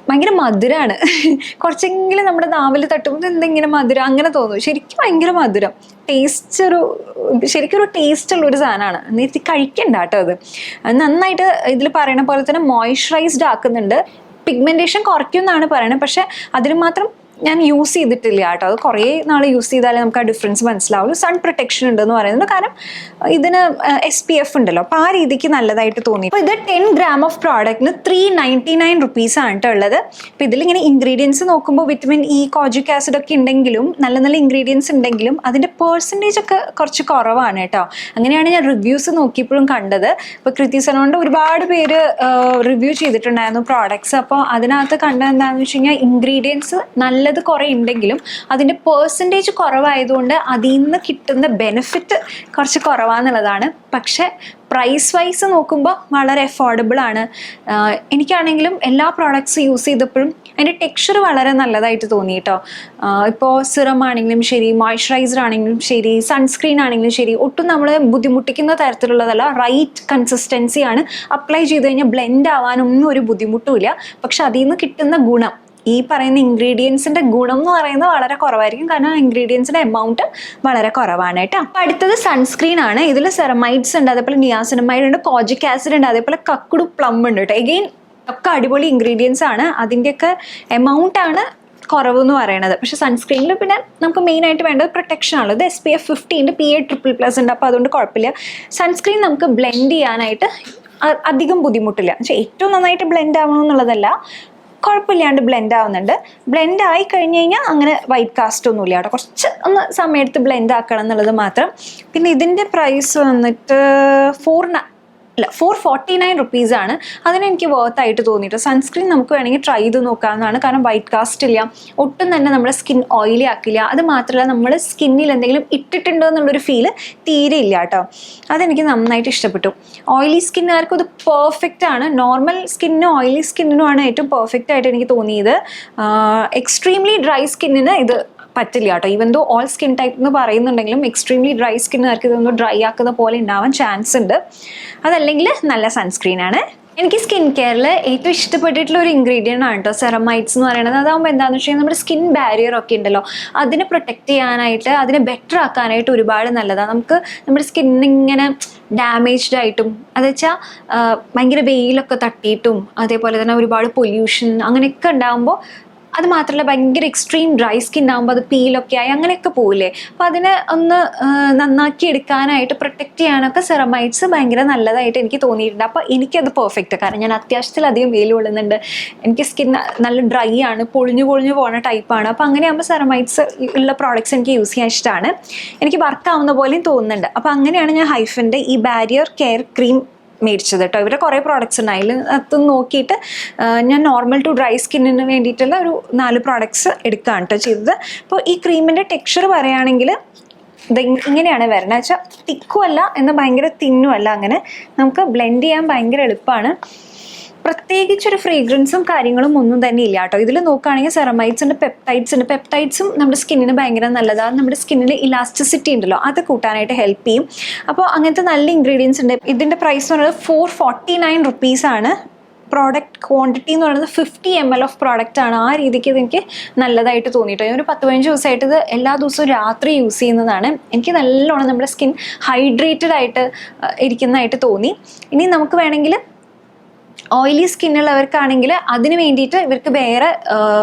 ഭയങ്കര മധുരമാണ്. കുറച്ചെങ്കിലും നമ്മുടെ നാവിൽ തട്ടുമ്പോൾ എന്തെങ്കിലും മധുരം അങ്ങനെ തോന്നും. ശരിക്കും ഭയങ്കര മധുരം, ശരിക്കും ഒരു ടേസ്റ്റ് ഉള്ളൊരു സാധനമാണ്. നേരത്തെ കഴിക്കണ്ട കേട്ടോ. അത് നന്നായിട്ട് ഇതിൽ പറയുന്ന പോലെ തന്നെ മോയ്സ്ചറൈസ്ഡ് ആക്കുന്നുണ്ട്. പിഗ്മെൻറ്റേഷൻ കുറയ്ക്കും എന്നാണ് പറയുന്നത്, പക്ഷെ അതിന് മാത്രം ഞാൻ യൂസ് ചെയ്തിട്ടില്ല കേട്ടോ. അത് കുറേ നാൾ യൂസ് ചെയ്താലേ നമുക്ക് ആ ഡിഫറൻസ് മനസ്സിലാവുള്ളൂ. സൺ പ്രൊട്ടക്ഷൻ ഉണ്ടെന്ന് പറയുന്നത്, കാരണം ഇതിന് SPF ഉണ്ടല്ലോ. അപ്പോൾ ആ രീതിക്ക് നല്ലതായിട്ട് തോന്നി. അപ്പോൾ ഇത് 10 gram ഓഫ് പ്രോഡക്റ്റിന് 399 റുപ്പീസാണ് കേട്ടോ ഉള്ളത്. അപ്പോൾ ഇതിലിങ്ങനെ ഇൻഗ്രീഡിയൻസ് നോക്കുമ്പോൾ വിറ്റമിൻ ഇ, കോജിക് ആസിഡ് ഒക്കെ ഉണ്ടെങ്കിലും നല്ല നല്ല ഇൻഗ്രീഡിയൻസ് ഉണ്ടെങ്കിലും അതിൻ്റെ പെർസെൻറ്റേജ് ഒക്കെ കുറച്ച് കുറവാണ് കേട്ടോ. അങ്ങനെയാണ് ഞാൻ റിവ്യൂസ് നോക്കിയപ്പോഴും കണ്ടത്. ഇപ്പോൾ കൃതി സലോണിൻ്റെ ഒരുപാട് പേര് റിവ്യൂ ചെയ്തിട്ടുണ്ടായിരുന്നു പ്രോഡക്ട്സ്. അപ്പോൾ അതിനകത്ത് കണ്ടത് എന്താണെന്ന് വെച്ച് കഴിഞ്ഞാൽ ഇൻഗ്രീഡിയൻസ് നല്ലത് കുറേ ഉണ്ടെങ്കിലും അതിൻ്റെ പെർസെൻറ്റേജ് കുറവായതുകൊണ്ട് അതിൽ നിന്ന് കിട്ടുന്ന ബെനിഫിറ്റ് കുറച്ച് കുറവാന്നുള്ളതാണ്. പക്ഷെ പ്രൈസ് വൈസ് നോക്കുമ്പോൾ വളരെ അഫോർഡബിൾ ആണ്. എനിക്കാണെങ്കിലും എല്ലാ പ്രോഡക്ട്സ് യൂസ് ചെയ്തപ്പോഴും അതിൻ്റെ ടെക്സ്ചർ വളരെ നല്ലതായിട്ട് തോന്നി കേട്ടോ. ഇപ്പോൾ സിറം ആണെങ്കിലും ശരി, മോയ്സ്ചറൈസർ ആണെങ്കിലും ശരി, സൺസ്ക്രീൻ ആണെങ്കിലും ശരി, ഒട്ടും നമ്മൾ ബുദ്ധിമുട്ടിക്കുന്ന തരത്തിലുള്ളതല്ല. റൈറ്റ് കൺസിസ്റ്റൻസിയാണ്. അപ്ലൈ ചെയ്ത് കഴിഞ്ഞാൽ ബ്ലെൻഡ് ആവാനൊന്നും ഒരു ബുദ്ധിമുട്ടുമില്ല. പക്ഷെ അതിൽ നിന്ന് കിട്ടുന്ന ഗുണം, ഈ പറയുന്ന ഇൻഗ്രീഡിയൻസിൻ്റെ ഗുണം എന്ന് പറയുന്നത് വളരെ കുറവായിരിക്കും. കാരണം ഇൻഗ്രീഡിയൻസിൻ്റെ എമൗണ്ട് വളരെ കുറവാണ് കേട്ടോ. അപ്പോൾ അടുത്തത് സൺസ്ക്രീൻ ആണ്. ഇതിൽ സെറമൈഡ്സ് ഉണ്ട്, അതേപോലെ നിയാസിനമൈഡ് ഉണ്ട്, കോജിക് ആസിഡ് ഉണ്ട്, അതേപോലെ കക്കുടു പ്ലം ഉണ്ട് കേട്ടോ. എഗെയിൻ ഒക്കെ അടിപൊളി ഇൻഗ്രീഡിയൻസ് ആണ്. അതിൻ്റെയൊക്കെ എമൗണ്ട് ആണ് കുറവ് എന്ന് പറയുന്നത്. പക്ഷെ സൺസ്ക്രീനിൽ പിന്നെ നമുക്ക് മെയിനായിട്ട് വേണ്ടത് പ്രൊട്ടക്ഷൻ ആണ്. ഇത് SPF 50 ഉണ്ട്, PA++ ഉണ്ട്. അപ്പോൾ അതുകൊണ്ട് കുഴപ്പമില്ല. സൺസ്ക്രീൻ നമുക്ക് ബ്ലെൻഡ് ചെയ്യാനായിട്ട് അധികം ബുദ്ധിമുട്ടില്ല. പക്ഷേ ഏറ്റവും നന്നായിട്ട് ബ്ലെൻഡ് ആവണമെന്നുള്ളതല്ല, കുഴപ്പമില്ലാണ്ട് ബ്ലെൻഡ് ആവുന്നുണ്ട്. ബ്ലെൻഡ് ആയി കഴിഞ്ഞ് കഴിഞ്ഞാൽ അങ്ങനെ വൈറ്റ് കാസ്റ്റ് ഒന്നുമില്ല കേട്ടോ. കുറച്ച് ഒന്ന് സമയത്ത് ബ്ലെൻഡ് ആക്കണം എന്നുള്ളത് മാത്രം. പിന്നെ ഇതിൻ്റെ പ്രൈസ് വന്നിട്ട് 449 റുപ്പീസാണ്. അതിനെനിക്ക് വർത്തായിട്ട് തോന്നിയിട്ട്. സൺസ്ക്രീൻ നമുക്ക് വേണമെങ്കിൽ ട്രൈ ചെയ്ത് നോക്കാവുന്നതാണ്. കാരണം വൈറ്റ് കാസ്റ്റ് ഇല്ല, ഒട്ടും തന്നെ നമ്മുടെ സ്കിൻ ഓയിലി ആക്കില്ല. അത് മാത്രമല്ല നമ്മൾ സ്കിന്നിൽ എന്തെങ്കിലും ഇട്ടിട്ടുണ്ടോ എന്നുള്ളൊരു ഫീല് തീരെ ഇല്ല കേട്ടോ. അതെനിക്ക് നന്നായിട്ട് ഇഷ്ടപ്പെട്ടു. ഓയിലി സ്കിന്നുകാർക്ക് ഇത് പെർഫെക്റ്റ് ആണ്. നോർമൽ സ്കിന്നിനും ഓയിലി സ്കിന്നിനുമാണ് ഏറ്റവും പെർഫെക്റ്റ് ആയിട്ട് എനിക്ക് തോന്നിയത്. എക്സ്ട്രീംലി ഡ്രൈ സ്കിന്നിന് ഇത് പറ്റില്ല കേട്ടോ. Even though all skin type എന്ന് പറയുന്നുണ്ടെങ്കിലും എക്സ്ട്രീംലി ഡ്രൈ സ്കിന്നുകാർക്ക് ഇതൊന്ന് ഡ്രൈ ആക്കുന്ന പോലെ ഉണ്ടാവാൻ ചാൻസ് ഉണ്ട്. അതല്ലെങ്കിൽ നല്ല സൺസ്ക്രീൻ ആണ്. എനിക്ക് സ്കിൻ കെയറിൽ ഏറ്റവും ഇഷ്ടപ്പെട്ടിട്ടുള്ള ഒരു ഇൻഗ്രീഡിയൻ്റ് ആണ് കേട്ടോ സെറമൈഡ്സ് എന്ന് പറയുന്നത്. അതാകുമ്പോൾ എന്താണെന്ന് വെച്ച് കഴിഞ്ഞാൽ നമ്മുടെ സ്കിൻ ബാരിയർ ഒക്കെ ഉണ്ടല്ലോ, അതിനെ പ്രൊട്ടക്റ്റ് ചെയ്യാനായിട്ട്, അതിനെ ബെറ്റർ ആക്കാനായിട്ട് ഒരുപാട് നല്ലതാണ്. നമുക്ക് നമ്മുടെ സ്കിന്നിങ്ങനെ ഡാമേജ്ഡ് ആയിട്ടും, അത് വെച്ചാൽ ഭയങ്കര വെയിലൊക്കെ തട്ടിയിട്ടും, അതേപോലെ തന്നെ ഒരുപാട് പൊല്യൂഷൻ അങ്ങനെയൊക്കെ ഉണ്ടാകുമ്പോൾ, അത് മാത്രമല്ല ഭയങ്കര എക്സ്ട്രീം ഡ്രൈ സ്കിൻ ആകുമ്പോൾ അത് പീലൊക്കെ ആയി അങ്ങനെയൊക്കെ പോവില്ലേ. അപ്പോൾ അതിനെ ഒന്ന് നന്നാക്കി എടുക്കാനായിട്ട് പ്രൊട്ടക്റ്റ് ചെയ്യാനൊക്കെ സെറമൈഡ്സ് ഭയങ്കര നല്ലതായിട്ട് എനിക്ക് തോന്നിയിട്ടുണ്ട്. അപ്പോൾ എനിക്കത് പെർഫെക്റ്റ്. കാരണം ഞാൻ അത്യാവശ്യത്തിലധികം വെയിൽ കൊള്ളുന്നുണ്ട്, എനിക്ക് സ്കിൻ നല്ല ഡ്രൈ ആണ്, പൊളിഞ്ഞു പോകുന്ന ടൈപ്പാണ്. അപ്പോൾ അങ്ങനെയാകുമ്പോൾ സെറമൈഡ്സ് ഉള്ള പ്രോഡക്റ്റ്സ് എനിക്ക് യൂസ് ചെയ്യാൻ ഇഷ്ടമാണ്. എനിക്ക് വർക്കാവുന്ന പോലെയും തോന്നുന്നുണ്ട്. അപ്പോൾ അങ്ങനെയാണ് ഞാൻ ഹൈഫിൻ്റെ ഈ ബാരിയർ കെയർ ക്രീം മേടിച്ചത് കേട്ടോ. ഇവരുടെ കുറേ പ്രോഡക്റ്റ്സ് ഉണ്ട്. അതിൽ അത് നോക്കിയിട്ട് ഞാൻ നോർമൽ ടു ഡ്രൈ സ്കിന്നിന് വേണ്ടിയിട്ടുള്ള ഒരു 4 പ്രോഡക്ട്സ് എടുക്കുകയാണ് കേട്ടോ ചെയ്തത്. അപ്പോൾ ഈ ക്രീമിൻ്റെ ടെക്സ്ചർ പറയുകയാണെങ്കിൽ ഇത് ഇങ്ങനെയാണ് വരുന്നത്. വെച്ചാൽ തിക്കും അല്ല എന്നാൽ ഭയങ്കര തിന്നും അല്ല. അങ്ങനെ നമുക്ക് ബ്ലെൻഡ് ചെയ്യാൻ ഭയങ്കര എളുപ്പമാണ്. പ്രത്യേകിച്ചൊരു ഫ്രേഗ്രൻസും കാര്യങ്ങളും ഒന്നും തന്നെ ഇല്ല കേട്ടോ. ഇതിൽ നോക്കുകയാണെങ്കിൽ സെറമൈഡ്സ് ഉണ്ട്, പെപ്റ്റൈഡ്സ് ഉണ്ട്. പെപ്റ്റൈഡ്സും നമ്മുടെ സ്കിന്നിന് ഭയങ്കര നല്ലതാണ്. നമ്മുടെ സ്കിന്നിന് ഇലാസ്റ്റിസിറ്റി ഉണ്ടല്ലോ, അത് കൂട്ടാനായിട്ട് ഹെൽപ്പ് ചെയ്യും. അപ്പോൾ അങ്ങനത്തെ നല്ല ഇൻഗ്രീഡിയൻസ് ഉണ്ട്. ഇതിൻ്റെ പ്രൈസ് എന്ന് പറയുന്നത് 449 റുപ്പീസാണ്. പ്രോഡക്റ്റ് ക്വാണ്ടിറ്റി എന്ന് പറയുന്നത് 50 ml ഓഫ് പ്രോഡക്റ്റ് ആണ്. ആ രീതിക്ക് ഇതെനിക്ക് നല്ലതായിട്ട് തോന്നിയിട്ടോ. ഞാൻ ഒരു 10-15 ദിവസമായിട്ട് ഇത് എല്ലാ ദിവസവും രാത്രി യൂസ് ചെയ്യുന്നതാണ്. എനിക്ക് നല്ലോണം നമ്മുടെ സ്കിൻ ഹൈഡ്രേറ്റഡ് ആയിട്ട് ഇരിക്കുന്നതായിട്ട് തോന്നി. ഇനി നമുക്ക് വേണമെങ്കിൽ ഓയിലി സ്കിന്നുള്ളവർക്കാണെങ്കിൽ അതിന് വേണ്ടിയിട്ട് ഇവർക്ക് വേറെ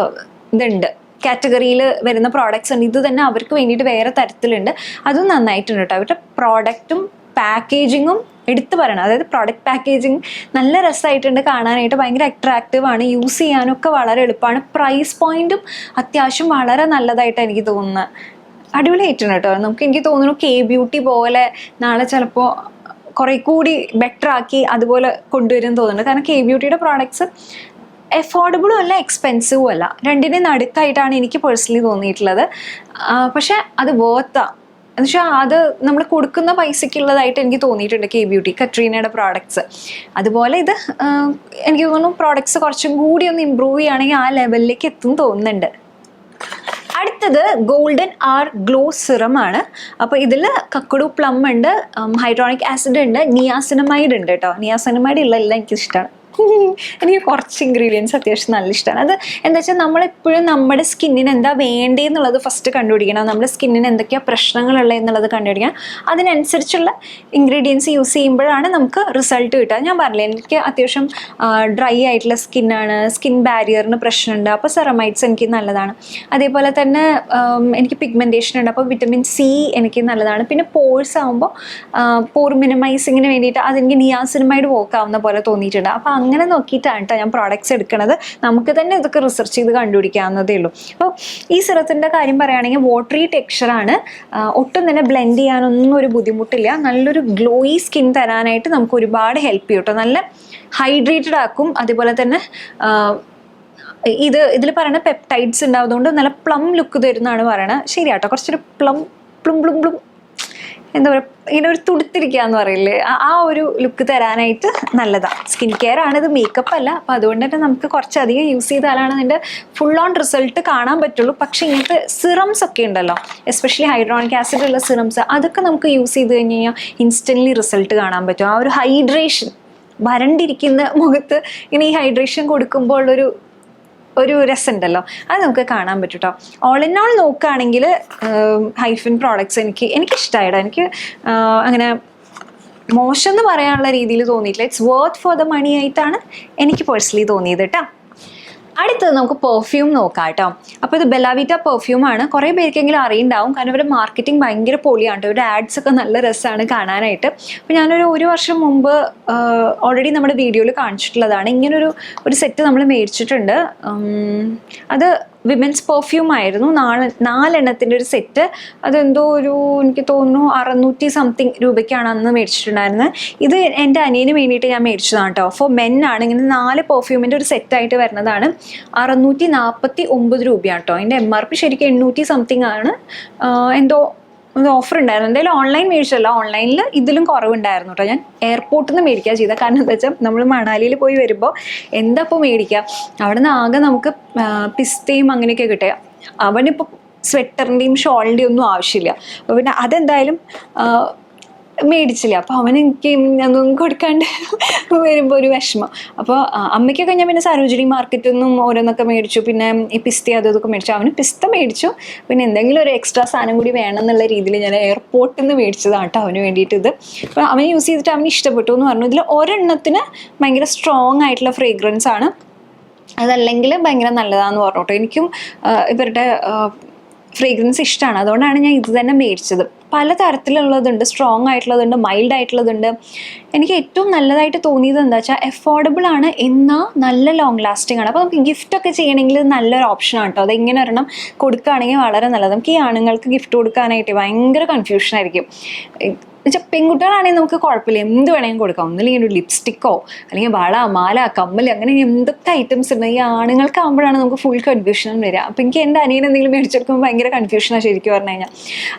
ഇതുണ്ട്, കാറ്റഗറിയിൽ വരുന്ന പ്രോഡക്റ്റ്സ് ഉണ്ട്. ഇത് തന്നെ അവർക്ക് വേണ്ടിയിട്ട് വേറെ തരത്തിലുണ്ട്. അതും നന്നായിട്ടുണ്ട് കേട്ടോ. അവരുടെ പ്രോഡക്റ്റും പാക്കേജിങ്ങും എടുത്തു പറയണം. അതായത് പ്രോഡക്റ്റ് പാക്കേജിങ് നല്ല രസമായിട്ടുണ്ട് കാണാനായിട്ട്, ഭയങ്കര അട്രാക്റ്റീവ് ആണ്, യൂസ് ചെയ്യാനൊക്കെ വളരെ എളുപ്പമാണ്. പ്രൈസ് പോയിന്റും അത്യാവശ്യം വളരെ നല്ലതായിട്ട് എനിക്ക് തോന്നുന്നത്. അടിപൊളിയായിട്ടുണ്ട് കേട്ടോ. എനിക്ക് തോന്നുന്നു കെ ബ്യൂട്ടി പോലെ നാളെ ചിലപ്പോൾ കുറെ കൂടി ബെറ്റർ ആക്കി അതുപോലെ കൊണ്ടുവരും തോന്നുന്നുണ്ട്. കാരണം കെ ബ്യൂട്ടിയുടെ പ്രോഡക്ട്സ് എഫോർഡബിളും അല്ല എക്സ്പെൻസീവും അല്ല, രണ്ടിനെയും നടുക്കായിട്ടാണ് എനിക്ക് പേഴ്സണലി തോന്നിയിട്ടുള്ളത്. പക്ഷെ അത് വേർത്താ എന്നുവെച്ചാൽ അത് നമ്മൾ കൊടുക്കുന്ന പൈസയ്ക്കുള്ളതായിട്ട് എനിക്ക് തോന്നിയിട്ടുണ്ട് കെ ബ്യൂട്ടി കട്രീനയുടെ പ്രോഡക്ട്സ്. അതുപോലെ ഇത് എനിക്ക് തോന്നുന്നു പ്രോഡക്ട്സ് കുറച്ചും കൂടി ഒന്ന് ഇമ്പ്രൂവ് ചെയ്യുകയാണെങ്കിൽ ആ ലെവലിലേക്ക് എത്തും തോന്നുന്നുണ്ട്. അടുത്തത് ഗോൾഡൻ ആർ ഗ്ലോ സിറം ആണ്. അപ്പോൾ ഇതിൽ കക്കഡു പ്ലം ഉണ്ട്, ഹൈഡ്രോണിക് ആസിഡ് ഉണ്ട്, നിയാസിനമൈഡ് ഉണ്ട് കേട്ടോ. നിയാസിനമൈഡ് ഉള്ള എല്ലാം എനിക്കിഷ്ടമാണ്. എനിക്ക് കുറച്ച് ഇൻഗ്രീഡിയൻസ് അത്യാവശ്യം നല്ല ഇഷ്ടമാണ്. അത് എന്താ വെച്ചാൽ നമ്മളെപ്പോഴും നമ്മുടെ സ്കിന്നിന് എന്താ വേണ്ടതെന്നുള്ളത് ഫസ്റ്റ് കണ്ടുപിടിക്കണം. നമ്മുടെ സ്കിന്നിന് എന്തൊക്കെയാണ് പ്രശ്നങ്ങളുള്ളത് എന്നുള്ളത് കണ്ടുപിടിക്കണം. അതിനനുസരിച്ചുള്ള ഇൻഗ്രീഡിയൻസ് യൂസ് ചെയ്യുമ്പോഴാണ് നമുക്ക് റിസൾട്ട് കിട്ടുക. ഞാൻ പറഞ്ഞില്ലേ, എനിക്ക് അത്യാവശ്യം ഡ്രൈ ആയിട്ടുള്ള സ്കിന്നാണ്, സ്കിൻ ബാരിയറിന് പ്രശ്നമുണ്ട്, അപ്പോൾ സെറമൈഡ്സ് എനിക്ക് നല്ലതാണ്. അതേപോലെ തന്നെ എനിക്ക് പിഗ്മെൻറ്റേഷൻ ഉണ്ട്, അപ്പോൾ വിറ്റമിൻ സി എനിക്ക് നല്ലതാണ്. പിന്നെ പോഴ്സ് ആകുമ്പോൾ പോർ മിനിമൈസിങ്ങിന് വേണ്ടിയിട്ട് അതെനിക്ക് നിയാസിനമൈഡ് വർക്ക് ആവുന്ന പോലെ തോന്നിയിട്ടുണ്ട്. അപ്പോൾ അങ്ങനെ നോക്കിയിട്ടാണ് കേട്ടോ ഞാൻ പ്രോഡക്റ്റ്സ് എടുക്കുന്നത്. നമുക്ക് തന്നെ ഇതൊക്കെ റിസർച്ച് ചെയ്ത് കണ്ടുപിടിക്കാവുന്നതേ ഉള്ളൂ. അപ്പോൾ ഈ സിറത്തിൻ്റെ കാര്യം പറയുകയാണെങ്കിൽ വാട്ടറി ടെക്സ്ചറാണ്, ഒട്ടും തന്നെ ബ്ലെൻഡ് ചെയ്യാനൊന്നും ഒരു ബുദ്ധിമുട്ടില്ല. നല്ലൊരു ഗ്ലോയി സ്കിൻ തരാനായിട്ട് നമുക്ക് ഒരുപാട് ഹെൽപ്പ് ചെയ്യും കേട്ടോ. നല്ല ഹൈഡ്രേറ്റഡ് ആക്കും. അതുപോലെ തന്നെ ഇതിൽ പറയുന്ന പെപ്റ്റൈഡ്സ് ഉണ്ടാവുന്നതുകൊണ്ട് നല്ല പ്ലം ലുക്ക് തരുന്നതാണ് പറയണത്. ശരിയാട്ടോ, കുറച്ചൊരു പ്ലം പ്ലും പ്ലും പ്ലും എന്താ പറയുക, ഇങ്ങനെ ഒരു തുടുത്തിരിക്കുക എന്ന് പറയില്ലേ, ആ ഒരു ലുക്ക് തരാനായിട്ട് നല്ലതാണ്. സ്കിൻ കെയർ ആണിത്, മേക്കപ്പ് അല്ല. അപ്പോൾ അതുകൊണ്ട് തന്നെ നമുക്ക് കുറച്ചധികം യൂസ് ചെയ്താലാണ് അതിൻ്റെ ഫുൾ ഓൺ റിസൾട്ട് കാണാൻ പറ്റുള്ളൂ. പക്ഷേ ഇങ്ങനത്തെ സിറംസ് ഒക്കെ ഉണ്ടല്ലോ, എസ്പെഷ്യലി ഹൈഡ്രോണിക് ആസിഡ് ഉള്ള സിറംസ്, അതൊക്കെ നമുക്ക് യൂസ് ചെയ്ത് കഴിഞ്ഞ് കഴിഞ്ഞാൽ ഇൻസ്റ്റൻ്റ്ലി റിസൾട്ട് കാണാൻ പറ്റും. ആ ഒരു ഹൈഡ്രേഷൻ, വരണ്ടിരിക്കുന്ന മുഖത്ത് ഇങ്ങനെ ഈ ഹൈഡ്രേഷൻ കൊടുക്കുമ്പോൾ ഒരു രസമുണ്ടല്ലോ, അത് നമുക്ക് കാണാൻ പറ്റും കേട്ടോ. ഓൾ ഇൻ ഓൾ നോക്കുകയാണെങ്കിൽ ഹൈഫിൻ പ്രോഡക്ട്സ് എനിക്കിഷ്ടമായിട്ടോ. എനിക്ക് അങ്ങനെ മോശം എന്ന് പറയാനുള്ള രീതിയിൽ തോന്നിയിട്ടില്ല. It's worth for the money ആയിട്ടാണ് എനിക്ക് പേഴ്സണലി തോന്നിയത് കേട്ടോ. അടുത്തത് നമുക്ക് പെർഫ്യൂം നോക്കാം കേട്ടോ. അപ്പോൾ ഇത് ബെല്ലാവിറ്റ പെർഫ്യൂമാണ്. കുറേ പേർക്കെങ്കിലും അറിയുണ്ടാവും, കാരണം ഇവരുടെ മാർക്കറ്റിംഗ് ഭയങ്കര പൊളിയാണ് കേട്ടോ. ഇവരുടെ ആഡ്സ് ഒക്കെ നല്ല രസമാണ് കാണാനായിട്ട്. അപ്പോൾ ഞാനൊരു വർഷം മുമ്പ് ഓൾറെഡി നമ്മുടെ വീഡിയോയിൽ കാണിച്ചിട്ടുള്ളതാണ്. ഇങ്ങനൊരു സെറ്റ് നമ്മൾ മേടിച്ചിട്ടുണ്ട്. അത് വിമൻസ് പെർഫ്യൂം ആയിരുന്നു, 4 എണ്ണത്തിൻ്റെ ഒരു സെറ്റ്. അതെന്തോ എനിക്ക് തോന്നുന്നു 600 സംതിങ് രൂപയ്ക്കാണ് അന്ന് മേടിച്ചിട്ടുണ്ടായിരുന്നത്. ഇത് എൻ്റെ അനിയന് വേണ്ടിയിട്ട് ഞാൻ മേടിച്ചതാണ് കേട്ടോ. ഫോർ മെൻ ആണ്. ഇങ്ങനെ 4 പെർഫ്യൂമിൻ്റെ ഒരു സെറ്റായിട്ട് വരുന്നതാണ്. 649 രൂപയാണ് കേട്ടോ. അതിൻ്റെ MRP ശരിക്കും 800 സംതിങ് ആണ്. എന്തോ ഓഫർ ഉണ്ടായിരുന്നു. എന്തായാലും ഓൺലൈൻ മേടിച്ചല്ല, ഓൺലൈനിൽ ഇതിലും കുറവുണ്ടായിരുന്നു കേട്ടോ. ഞാൻ എയർപോർട്ടിൽ നിന്ന് മേടിക്കുക ചെയ്തത്. കാരണം എന്താ വെച്ചാൽ നമ്മൾ മണാലിയിൽ പോയി വരുമ്പോൾ എന്താ ഇപ്പോൾ മേടിക്കുക, അവിടെ നിന്ന് ആകെ നമുക്ക് പിസ്തയും അങ്ങനെയൊക്കെ കിട്ടുക. അവനിപ്പോൾ സ്വെറ്ററിൻ്റെയും ഷോളിൻ്റെയും ഒന്നും ആവശ്യമില്ല. അപ്പോൾ പിന്നെ അതെന്തായാലും മേടിച്ചില്ല. അപ്പോൾ എനിക്ക് അതൊന്നും കൊടുക്കാണ്ട് വരുമ്പോൾ ഒരു വിഷമം. അപ്പോൾ അമ്മയ്ക്കൊക്കെ ഞാൻ പിന്നെ സരോജിനി മാർക്കറ്റിൽ നിന്നും ഓരോന്നൊക്കെ മേടിച്ചു. പിന്നെ ഈ പിസ്ത അതൊക്കെ മേടിച്ചു. അവന് പിസ്ത മേടിച്ചു. പിന്നെ എന്തെങ്കിലും ഒരു എക്സ്ട്രാ സാധനം കൂടി വേണം എന്നുള്ള രീതിയിൽ ഞാൻ എയർപോർട്ടിൽ നിന്ന് മേടിച്ചതാണ് കേട്ടോ അവന് വേണ്ടിയിട്ട് ഇത്. അപ്പോൾ അവന് യൂസ് ചെയ്തിട്ട് അവന് ഇഷ്ടപ്പെട്ടു എന്ന് പറഞ്ഞു. ഇതിൽ ഒരെണ്ണത്തിന് ഭയങ്കര സ്ട്രോങ് ആയിട്ടുള്ള ഫ്രേഗ്രൻസ് ആണ്, അതല്ലെങ്കിൽ ഭയങ്കര നല്ലതാണെന്ന് പറഞ്ഞു കേട്ടോ. എനിക്കും ഇവരുടെ ഫ്രേഗ്രൻസ് ഇഷ്ടമാണ്, അതുകൊണ്ടാണ് ഞാൻ ഇത് തന്നെ മേടിച്ചത്. പല തരത്തിലുള്ളതുണ്ട്, സ്ട്രോങ് ആയിട്ടുള്ളതുണ്ട്, മൈൽഡ് ആയിട്ടുള്ളതുണ്ട്. എനിക്ക് ഏറ്റവും നല്ലതായിട്ട് തോന്നിയത് എന്താ വെച്ചാൽ എഫോർഡബിൾ ആണ്, എന്നാൽ നല്ല ലോങ് ലാസ്റ്റിംഗ് ആണ്. അപ്പോൾ നമുക്ക് ഗിഫ്റ്റൊക്കെ ചെയ്യണമെങ്കിൽ നല്ലൊരു ഓപ്ഷനാണ് കേട്ടോ. അതെങ്ങനെ ഒരെണ്ണം കൊടുക്കുകയാണെങ്കിൽ വളരെ നല്ലത്. നമുക്ക് ഈ ആണുങ്ങൾക്ക് ഗിഫ്റ്റ് കൊടുക്കാനായിട്ട് ഭയങ്കര കൺഫ്യൂഷനായിരിക്കും. പെൺകുട്ടികളാണെങ്കിൽ നമുക്ക് കുഴപ്പമില്ല, എന്ത് വേണമെങ്കിലും കൊടുക്കാം. ഒന്നില്ലെങ്കിൽ ഒരു ലിപ്സ്റ്റിക്കോ അല്ലെങ്കിൽ വള, മാല, കമ്മൽ, അങ്ങനെ എന്തൊക്കെ ഐറ്റംസ് ഉണ്ട്. ഈ ആണുങ്ങൾക്കാകുമ്പോഴാണ് നമുക്ക് ഫുൾ കൺഫ്യൂഷൻ വരിക. അപ്പോൾ എനിക്ക് എൻ്റെ അനിയൻ എന്തെങ്കിലും മേടിച്ചെടുക്കുമ്പോൾ ഭയങ്കര കൺഫ്യൂഷനാണ് ശരിക്കും പറഞ്ഞു കഴിഞ്ഞാൽ.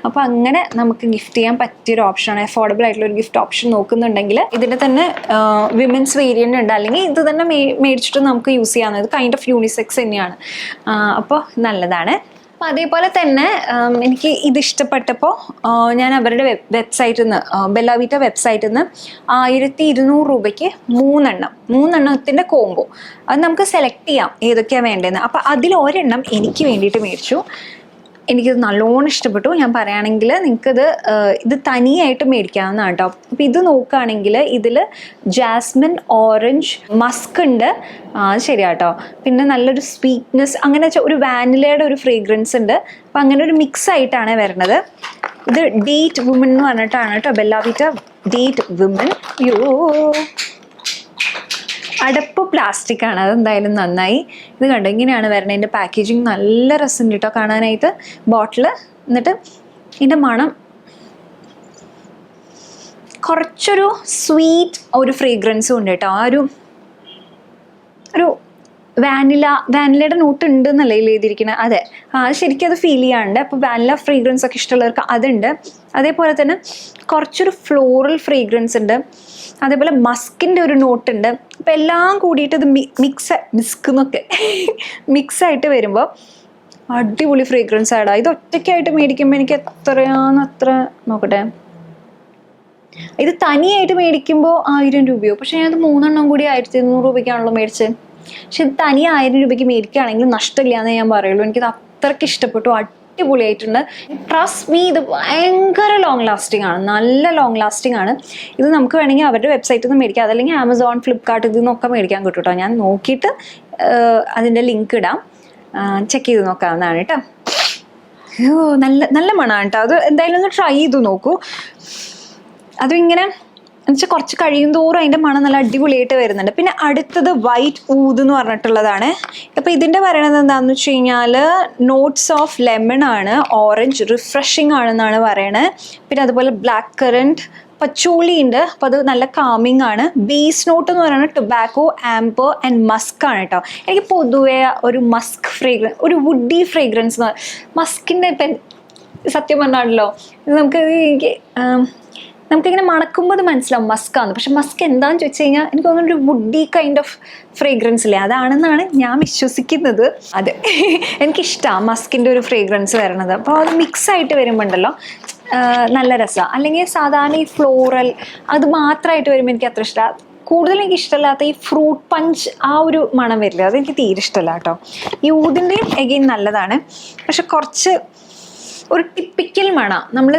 അപ്പോൾ അങ്ങനെ നമുക്ക് ഗിഫ്റ്റ് ചെയ്യാൻ പറ്റിയൊരു ഓപ്ഷനാണ്. അഫോർഡബിൾ ആയിട്ടുള്ള ഒരു ഗിഫ്റ്റ് ഓപ്ഷൻ നോക്കുന്നുണ്ടെങ്കിൽ ഇതിൻ്റെ തന്നെ വിമൻസ് വേരിയൻ്റ് ഉണ്ട്, അല്ലെങ്കിൽ ഇത് തന്നെ മേടിച്ചിട്ട് നമുക്ക് യൂസ് ചെയ്യാവുന്നത്. കൈൻഡ് ഓഫ് യൂണിസെക്സ് തന്നെയാണ്. അപ്പോൾ നല്ലതാണ്. അപ്പോൾ അതേപോലെ തന്നെ എനിക്ക് ഇതിഷ്ടപ്പെട്ടപ്പോൾ ഞാൻ അവരുടെ വെബ്സൈറ്റിൽ നിന്ന്, ബെല്ലാവിറ്റ വെബ്സൈറ്റിൽ നിന്ന് 1200 രൂപയ്ക്ക് 3 എണ്ണത്തിൻ്റെ കോംബോ, അത് നമുക്ക് സെലക്ട് ചെയ്യാം ഏതൊക്കെയാണ് വേണ്ടതെന്ന്. അപ്പോൾ അതിൽ ഒരെണ്ണം എനിക്ക് വേണ്ടിയിട്ട് മേടിച്ചു. എനിക്കിത് നല്ലോണം ഇഷ്ടപ്പെട്ടു. ഞാൻ പറയുകയാണെങ്കിൽ നിങ്ങൾക്കിത് ഇത് തനിയായിട്ട് മേടിക്കാവുന്നതാണ് കേട്ടോ. അപ്പോൾ ഇത് നോക്കുകയാണെങ്കിൽ ഇതിൽ ജാസ്മിൻ, ഓറഞ്ച്, മസ്ക് ഉണ്ട്, ശരിയാട്ടോ. പിന്നെ നല്ലൊരു സ്വീറ്റ്നെസ്, അങ്ങനെ ഒരു വാനിലയുടെ ഒരു ഫ്രേഗ്രൻസ് ഉണ്ട്. അപ്പോൾ അങ്ങനെ ഒരു മിക്സ് ആയിട്ടാണ് വരുന്നത്. ഇത് ഡേറ്റ് വുമൺ എന്ന് പറഞ്ഞിട്ടാണ് കേട്ടോ ബെല്ലാവിറ്റ ഡേറ്റ് വിമൻ. യോ, അടപ്പ് പ്ലാസ്റ്റിക് ആണ്, അതെന്തായാലും നന്നായി. ഇത് കണ്ടോ, ഇങ്ങനെയാണ് വരണത്. ഇതിൻ്റെ പാക്കേജിങ് നല്ല രസമുണ്ട് കേട്ടോ കാണാനായിട്ട്. ബോട്ടിൽ, എന്നിട്ട് ഇതിൻ്റെ മണം കുറച്ചൊരു സ്വീറ്റ് ഒരു ഫ്രേഗ്രൻസും ഉണ്ട് കേട്ടോ. ആ ഒരു വാനിലയുടെ നോട്ട് ഉണ്ട് എന്നല്ലേ എഴുതിയിരിക്കുന്നത്. അതെ, ശരിക്കും അത് ഫീൽ ചെയ്യാണ്ട്. അപ്പോൾ വാനില ഫ്രേഗ്രൻസ് ഒക്കെ ഇഷ്ടമുള്ളവർക്ക് അതുണ്ട്. അതേപോലെ തന്നെ കുറച്ചൊരു ഫ്ലോറൽ ഫ്രേഗ്രൻസ് ഉണ്ട്. അതേപോലെ മസ്കിൻ്റെ ഒരു നോട്ട് ഉണ്ട്. അപ്പം എല്ലാം കൂടിയിട്ട് ഇത് മിക്സായിട്ട് വരുമ്പോൾ അടിപൊളി ഫ്രേഗ്രൻസ് ആയിടാ. ഇത് ഒറ്റയ്ക്കായിട്ട് മേടിക്കുമ്പോൾ എനിക്ക് എത്രയാണെന്ന് നോക്കട്ടെ. ഇത് തനിയായിട്ട് മേടിക്കുമ്പോൾ 1000 രൂപയോ, പക്ഷെ ഞാനത് 3 എണ്ണം കൂടി 1200 രൂപയ്ക്കാണല്ലോ മേടിച്ചത്. പക്ഷെ ഇത് തനി 1000 രൂപയ്ക്ക് മേടിക്കുകയാണെങ്കിൽ നഷ്ടമില്ല എന്നേ ഞാൻ പറയുള്ളൂ. എനിക്കിത് അത്രയ്ക്ക് ഇഷ്ടപ്പെട്ടു, അടിപൊളിയായിട്ടുണ്ട്. ട്രസ്റ്റ് മീ, ഇത് ഭയങ്കര ലോങ് ലാസ്റ്റിംഗ് ആണ്, നല്ല ലോങ് ലാസ്റ്റിംഗ് ആണ്. ഇത് നമുക്ക് വേണമെങ്കിൽ അവരുടെ വെബ്സൈറ്റിൽ നിന്ന് മേടിക്കാം, അതല്ലെങ്കിൽ ആമസോൺ, ഫ്ലിപ്കാർട്ട് ഇതിൽ നിന്നൊക്കെ മേടിക്കാൻ കിട്ടും കേട്ടോ. ഞാൻ നോക്കിയിട്ട് അതിൻ്റെ ലിങ്ക് ഇടാം, ചെക്ക് ചെയ്ത് നോക്കാവുന്നതാണ് കേട്ടോ. നല്ല മണമാണ് കേട്ടോ. അത് എന്തായാലും ഒന്ന് ട്രൈ ചെയ്ത് നോക്കൂ. അതും ഇങ്ങനെ എന്നുവെച്ചാൽ കുറച്ച് കഴിയും തോറും അതിൻ്റെ മണം നല്ല അടിപൊളിയായിട്ട് വരുന്നുണ്ട്. പിന്നെ അടുത്തത് വൈറ്റ് ഊദ് എന്ന് പറഞ്ഞിട്ടുള്ളതാണ്. അപ്പോൾ ഇതിൻ്റെ പറയണത് എന്താണെന്ന് വെച്ച് കഴിഞ്ഞാൽ നോട്ട്സ് ഓഫ് ലെമൺ ആണ്, ഓറഞ്ച്, റിഫ്രഷിങ് ആണെന്നാണ് പറയണത്. പിന്നെ അതുപോലെ ബ്ലാക്ക് കറൻറ്റ്, പച്ചോളി ഉണ്ട്. അപ്പോൾ അത് നല്ല കാമിങ് ആണ്. ബേസ് നോട്ട് എന്ന് പറയുന്നത് ടൊബാക്കോ, ആംബർ ആൻഡ് മസ്ക് ആണ് കേട്ടോ. എനിക്ക് പൊതുവേ ഒരു മസ്ക് ഫ്രേഗ്രൻസ്, ഒരു വുഡി ഫ്രേഗ്രൻസ്, മസ്കിൻ്റെ ഇപ്പം സത്യം പറഞ്ഞാണല്ലോ ഇത് നമുക്കിങ്ങനെ മണക്കുമ്പോൾ അത് മനസ്സിലാവും മസ്കാന്ന്. പക്ഷെ മസ്ക് എന്താണെന്ന് ചോദിച്ചു കഴിഞ്ഞാൽ എനിക്ക് തോന്നുന്നു ഒരു വുഡി കൈൻഡ് ഓഫ് ഫ്രേഗ്രൻസ് ഇല്ലേ, അതാണെന്നാണ് ഞാൻ വിശ്വസിക്കുന്നത്. അതെ, എനിക്കിഷ്ടമാണ് മസ്കിൻ്റെ ഒരു ഫ്രേഗ്രൻസ് വരണത്. അപ്പോൾ അത് മിക്സായിട്ട് വരുമ്പോണ്ടല്ലോ നല്ല രസമാണ്. അല്ലെങ്കിൽ സാധാരണ ഈ ഫ്ലോറൽ അത് മാത്രമായിട്ട് വരുമ്പോൾ എനിക്ക് അത്ര ഇഷ്ടമാണ്. കൂടുതൽ എനിക്ക് ഇഷ്ടമല്ലാത്ത ഈ ഫ്രൂട്ട് പഞ്ച് ആ ഒരു മണം വരില്ല, അതെനിക്ക് തീരെ ഇഷ്ടമല്ല കേട്ടോ. ഈ ഊതിൻ്റെയും എഗെയിൻ നല്ലതാണ്, പക്ഷെ കുറച്ച് ഒരു ടിപ്പിക്കൽ മണം, നമ്മൾ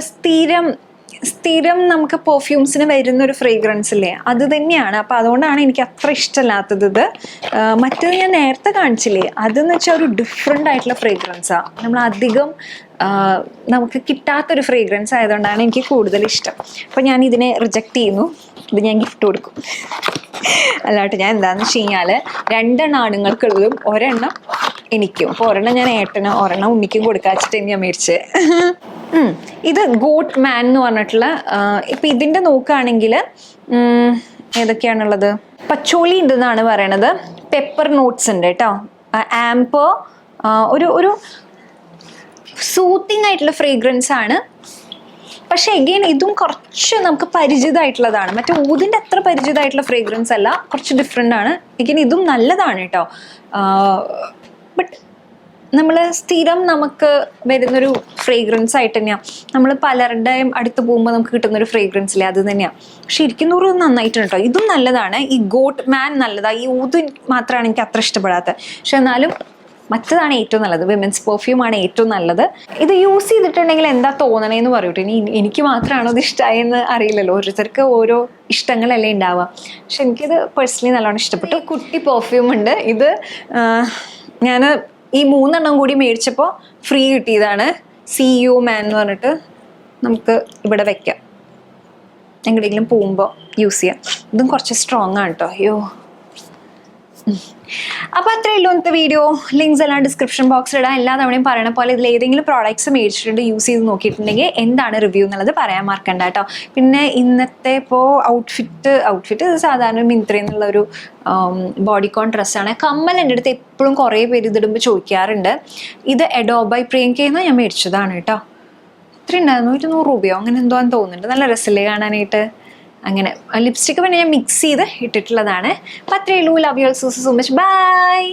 സ്ഥിരം നമുക്ക് പെർഫ്യൂംസിന് വരുന്നൊരു ഫ്രേഗ്രൻസ് ഇല്ലേ, അത് തന്നെയാണ്. അപ്പോൾ അതുകൊണ്ടാണ് എനിക്ക് അത്ര ഇഷ്ടമല്ലാത്തത് ഇത്. മറ്റേത് ഞാൻ നേരത്തെ കാണിച്ചില്ലേ, അതെന്ന് വെച്ചാൽ ഒരു ഡിഫറെൻ്റ് ആയിട്ടുള്ള ഫ്രേഗ്രൻസാണ്. നമ്മളധികം നമുക്ക് കിട്ടാത്തൊരു ഫ്രേഗ്രൻസ് ആയതുകൊണ്ടാണ് എനിക്ക് കൂടുതൽ ഇഷ്ടം. അപ്പോൾ ഞാൻ ഇതിനെ റിജക്റ്റ് ചെയ്യുന്നു, ഇത് ഞാൻ ഗിഫ്റ്റ് കൊടുക്കും. അല്ലാട്ട് ഞാൻ എന്താണെന്ന് വെച്ച് കഴിഞ്ഞാൽ 2 എണ്ണം ആണുങ്ങൾക്കുള്ളതും 1 എണ്ണം എനിക്കും. അപ്പോൾ 1 എണ്ണം ഞാൻ ഏട്ടനും 1 എണ്ണം ഉണ്ണിക്കും കൊടുക്കാൻ വെച്ചിട്ട് ഞാൻ മേടിച്ചത്. ഇത് ഗോട്ട് മാൻ എന്ന് പറഞ്ഞിട്ടുള്ള, ഇപ്പം ഇതിൻ്റെ നോക്കുകയാണെങ്കിൽ ഏതൊക്കെയാണുള്ളത്, പച്ചോളി ഉണ്ടെന്നാണ് പറയണത്, പെപ്പർ നോട്ട്സ് ഉണ്ട് കേട്ടോ, ആംപർ, ഒരു സൂത്തിങ് ആയിട്ടുള്ള ഫ്രേഗ്രൻസ് ആണ്. പക്ഷെ എഗെയിൻ ഇതും കുറച്ച് നമുക്ക് പരിചിതമായിട്ടുള്ളതാണ്. മറ്റേ ഊതിൻ്റെ അത്ര പരിചിതമായിട്ടുള്ള ഫ്രേഗ്രൻസ് അല്ല, കുറച്ച് ഡിഫറെൻ്റ് ആണ്. എഗെയിൻ ഇതും നല്ലതാണ് കേട്ടോ. ബട്ട് നമ്മൾ സ്ഥിരം നമുക്ക് വരുന്നൊരു ഫ്രേഗ്രൻസ് ആയിട്ട് തന്നെയാണ്, നമ്മൾ പലരുടെയും അടുത്ത് പോകുമ്പോൾ നമുക്ക് കിട്ടുന്നൊരു ഫ്രേഗ്രൻസ് ഇല്ലേ, അത് തന്നെയാണ്. പക്ഷെ ഇരിക്കുന്നൂറും നന്നായിട്ടുണ്ട് കേട്ടോ. ഇതും നല്ലതാണ്, ഈ ഗോട്ട് മാൻ നല്ലതാണ്. ഈ ഊത് മാത്രമാണ് എനിക്ക് അത്ര ഇഷ്ടപ്പെടാത്തത്. പക്ഷെ എന്നാലും മറ്റതാണ് ഏറ്റവും നല്ലത്, വിമൻസ് പെർഫ്യൂം ആണ് ഏറ്റവും നല്ലത്. ഇത് യൂസ് ചെയ്തിട്ടുണ്ടെങ്കിൽ എന്താ തോന്നണേന്ന് പറയൂട്ടെ. ഇനി എനിക്ക് മാത്രമാണോ ഇത് ഇഷ്ടമായെന്ന് അറിയില്ലല്ലോ, ഓരോരുത്തർക്ക് ഓരോ ഇഷ്ടങ്ങളല്ലേ ഉണ്ടാവുക. പക്ഷെ എനിക്കിത് പേഴ്സണലി നല്ലോണം ഇഷ്ടപ്പെട്ടു. കുട്ടി പെർഫ്യൂം ഉണ്ട്, ഇത് ഞാൻ ഈ 3 എണ്ണം കൂടി മേടിച്ചപ്പോൾ ഫ്രീ കിട്ടിയതാണ്. CEO മാൻ എന്ന് പറഞ്ഞിട്ട് നമുക്ക് ഇവിടെ വെക്കാം, എങ്ങടെയെങ്കിലും പോകുമ്പോൾ യൂസ് ചെയ്യാം. ഇതും കുറച്ച് സ്ട്രോങ് ആണ് കേട്ടോ. അയ്യോ, അപ്പോൾ അത്രയേ ഉള്ളൂ ഇന്നത്തെ വീഡിയോ. ലിങ്ക്സ് എല്ലാം ഡിസ്ക്രിപ്ഷൻ ബോക്സിൽ ഇടാം. എല്ലാ തവണയും പറയണ പോലെ ഇതിൽ ഏതെങ്കിലും പ്രോഡക്ട്സ് മേടിച്ചിട്ടുണ്ട്, യൂസ് ചെയ്ത് നോക്കിയിട്ടുണ്ടെങ്കിൽ എന്താണ് റിവ്യൂ എന്നുള്ളത് പറയാൻ മറക്കണ്ട കേട്ടോ. പിന്നെ ഇന്നത്തെ ഇപ്പോൾ ഔട്ട്ഫിറ്റ് സാധാരണ മിന്ത്രയിൽ നിന്നുള്ളൊരു ബോഡിക്കോൺ ഡ്രസ്സാണ്. കമ്മൽ എൻ്റെ അടുത്ത് എപ്പോഴും കുറേ പേര് ഇതിടുമ്പോൾ ചോദിക്കാറുണ്ട്. ഇത് എഡോബ് ബൈ പ്രിയങ്കയിൽ നിന്ന് ഞാൻ മേടിച്ചതാണ് കേട്ടോ. ഇത്ര ഉണ്ടായിരുന്നു, 200 രൂപയോ അങ്ങനെ എന്തോ എന്ന് തോന്നുന്നുണ്ട്. നല്ല രസമല്ലേ കാണാനായിട്ട്. അങ്ങനെ ലിപ്സ്റ്റിക്ക് പിന്നെ ഞാൻ മിക്സ് ചെയ്ത് ഇട്ടിട്ടുള്ളതാണ്. അപ്പോൾ അത്രയേ ഉള്ളൂ. Love you all so much. By.